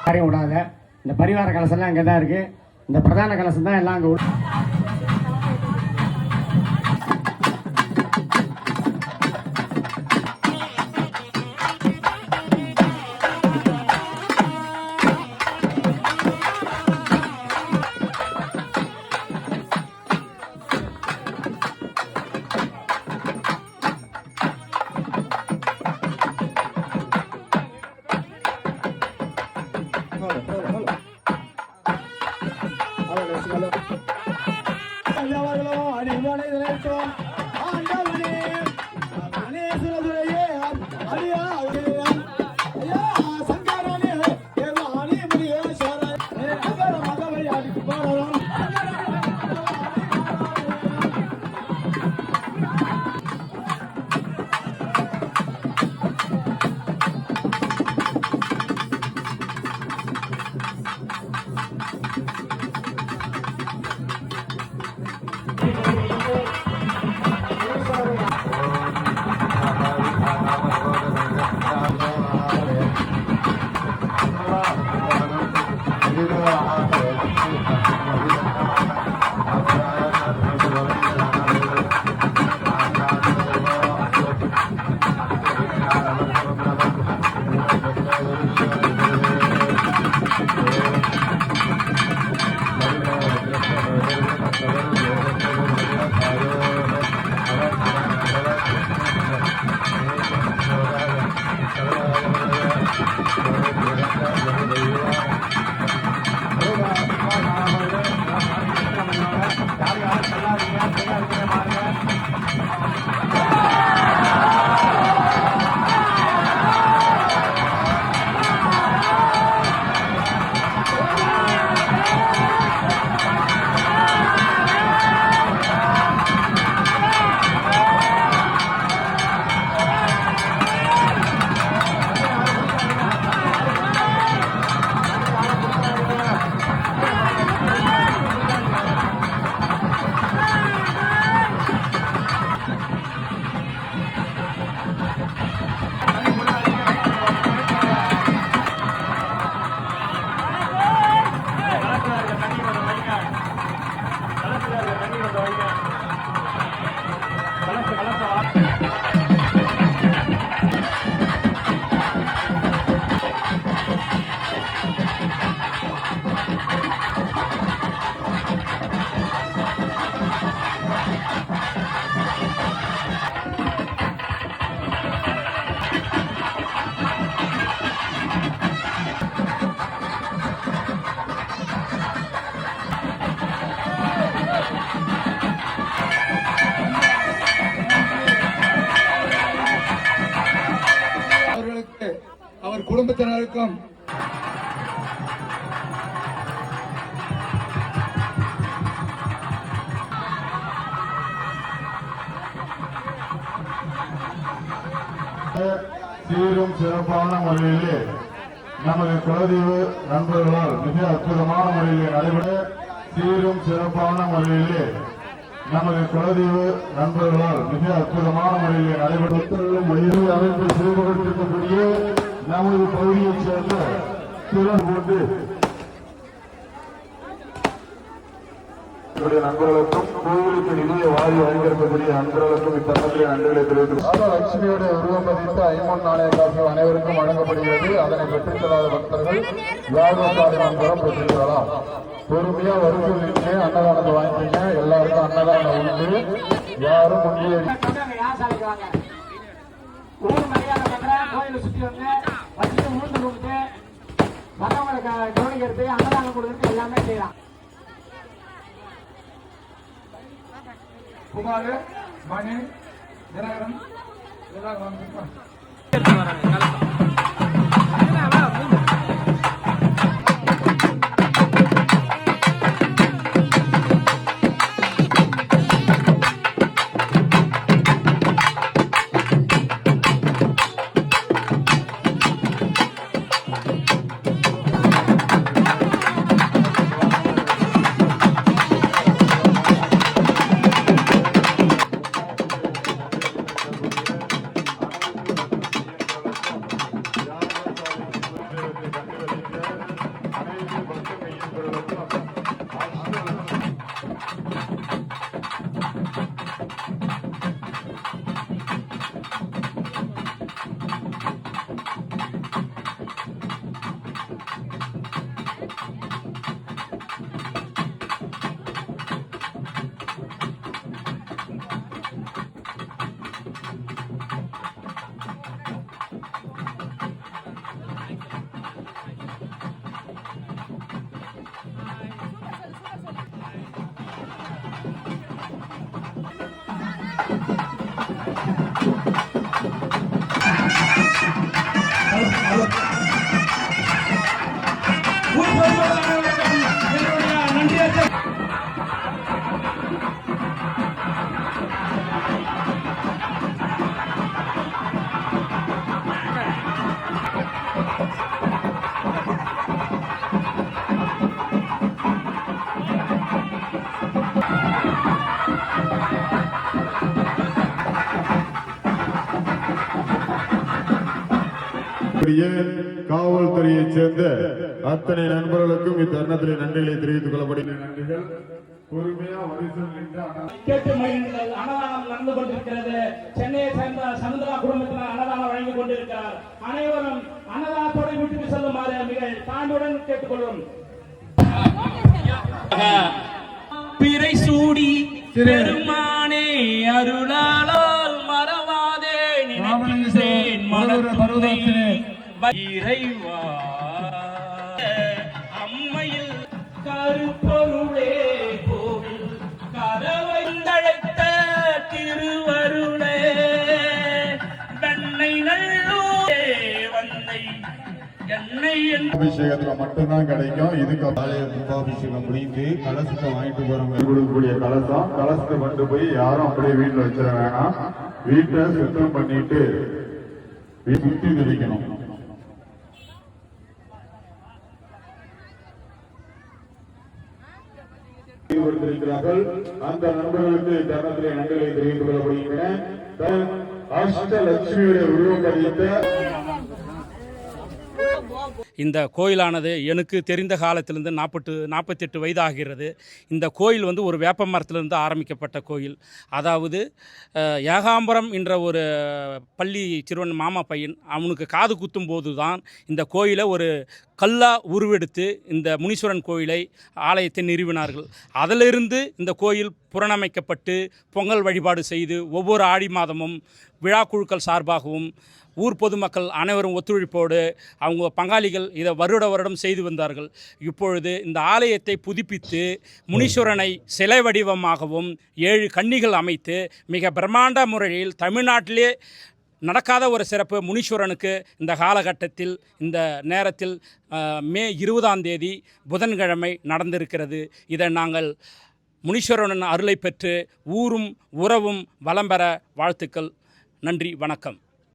யாரையும் விடாத. இந்த பரிவார கலசம்லாம் இங்கே தான் இருக்குது. இந்த பிரதான கலசம் தான் எல்லாம் அங்கே அவர் குடும்பத்தினருக்கும் சீரும் சிறப்பான முறையிலே நமது குலதெய்வ நண்பர்களால் மிக அற்புதமான முறையிலே நடைபெற சீரும் சிறப்பான முறையிலே நமது குலதெய்வ நண்பர்களால் மிக அற்புதமான முறையிலே நடைபெறும் வயிறு அமைப்பை செயல்படுத்தக்கூடிய நமது பகுதியைச் சேர்ந்த திறன் கொண்டு நண்பர்களுக்கும் கோவிலுக்கு நிதிய வாரி வழங்கியிருக்கக்கூடிய நண்பர்களுக்கும் இத்தருணத்திலே நன்றிகளை தெரிவித்து லட்சுமியுடைய உருவம் பதித்த ஐம்பொன் நாணய காசு அனைவருக்கும் வழங்கப்படுகிறது. அதனை பெற்றுத் தராத பக்தர்கள் யாழ்ப்பாண நண்பரும் பெற்றுத் தரலாம். பொறுமையா வரிசை நின்று அன்னதானத்தை வாங்கிக்கீங்க. எல்லாருக்கும் அன்னதானம் உண்டு. யாரும் முன்னிலை கோயிலை சுற்றி வந்து வச்சுட்டு மூன்று கொடுத்து மற்றவங்களுக்கு கவனிக்கிறது அன்னதானம் கொடுக்கறது எல்லாமே செய்யலாம். குமார் மணி தினகரன் எல்லாரும் காவல்துறையைச் சேர்ந்த அத்தனை நண்பர்களுக்கும் இத்தருணத்திலே நன்றிகளை தெரிவித்துக் கொள்ளப்படுகின்றன. நன்றிகள். பொறுமையா வரிசையில் நின்று கேட்டு மகிழ்ந்தது. அன்னதானம் நடந்து கொண்டிருக்கிறது. சென்னையை சேர்ந்த சமுதிரா குடும்பத்தினர் அன்னதானம் வழங்கிக் கொண்டிருக்கிறார். அனைவரும் அன்னதானத்தோடு வீட்டுக்கு செல்லுமாறு மிக தாழ்வுடன் கேட்டுக்கொள்வோம். பிறை சூடி பெருமானே அருளால் மறவாதே நினைக்கின்றேன் மனதுருதை இறைவா அம்மையில் கருப்பொருளே கோவில் கதவை தழைத்த திருவருளே வெண்ணை நல்லூரே வந்தை அபிஷேகத்துல மட்டும்தான் கிடைக்கும். இதுக்கு ஆலய கும்பாபிஷேகம் முடிந்து கலசத்தை வாங்கிட்டு போறவங்க கொடுக்கக்கூடிய கலசத்தை கொண்டு போய் யாரும் அப்படியே வீட்டுல வச்சிட வேணாம். வீட்டை சுத்தம் பண்ணிட்டு சுத்தி தெளிக்கணும். அந்த நண்பர்களுக்கு தருணத்திலே நன்றிகளை தெரிவித்துக் கொள்ளப்படுகின்றன. அஷ்டலட்சுமியுடைய உருவம் பதித்த இந்த கோயிலானது எனக்கு தெரிந்த காலத்திலிருந்து 48 வயது ஆகிறது. இந்த கோயில் வந்து ஒரு வேப்ப மரத்திலிருந்து ஆரம்பிக்கப்பட்ட கோயில். அதாவது ஏகாம்பரம் என்ற ஒரு பள்ளி சிறுவன் மாமா பையன் அவனுக்கு காது குத்தும் போது தான் இந்த கோயிலை ஒரு கல்லா உருவெடுத்து இந்த முனீஸ்வரன் கோயிலை ஆலயத்தை நிறுவினார்கள். அதிலிருந்து இந்த கோயில் புறணமைக்கப்பட்டு பொங்கல் வழிபாடு செய்து ஒவ்வொரு ஆடி மாதமும் விழா குழுக்கள் சார்பாகவும் ஊர் பொதுமக்கள் அனைவரும் ஒத்துழைப்போடு அவங்க பங்காளிகள் இதை வருடம் செய்து வந்தார்கள். இப்பொழுது இந்த ஆலயத்தை புதுப்பித்து முனீஸ்வரனை சிலை வடிவமாகவும் 7 கன்னிகள் அமைத்து மிக பிரம்மாண்ட முறையில் தமிழ்நாட்டிலே நடக்காத ஒரு சிறப்பு முனீஸ்வரனுக்கு இந்த காலகட்டத்தில் இந்த நேரத்தில் மே 20ஆம் தேதி புதன்கிழமை நடந்திருக்கிறது. இதை நாங்கள் முனீஸ்வரனின் அருளை பெற்று ஊரும் உறவும் வளம் பெற வாழ்த்துக்கள். நன்றி, வணக்கம்.